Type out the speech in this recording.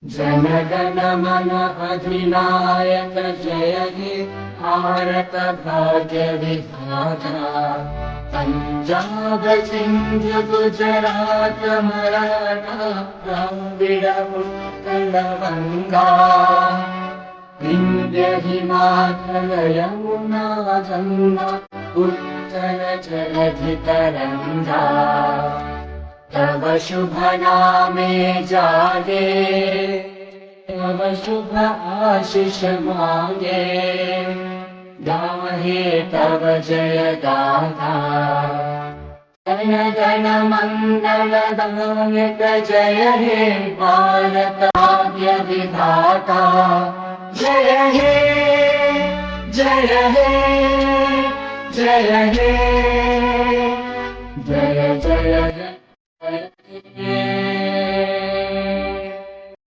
जनगण मन अधिनायक जय हे भारत भाग्य विधाता। पंजाब सिंध गुजरात मराठा द्राविड उत्कल गंगा। विंध्य हिमाचल यमुना गंगा उत्कल जलधि तरंगा। तव शुभ नामे जागे तव शुभ आशीष मांगे। गाहे तव जय गाथा जन गण मंगल दायक जय हे भारत भाग्य विधाता। जय हे जय हे जय हे जय जय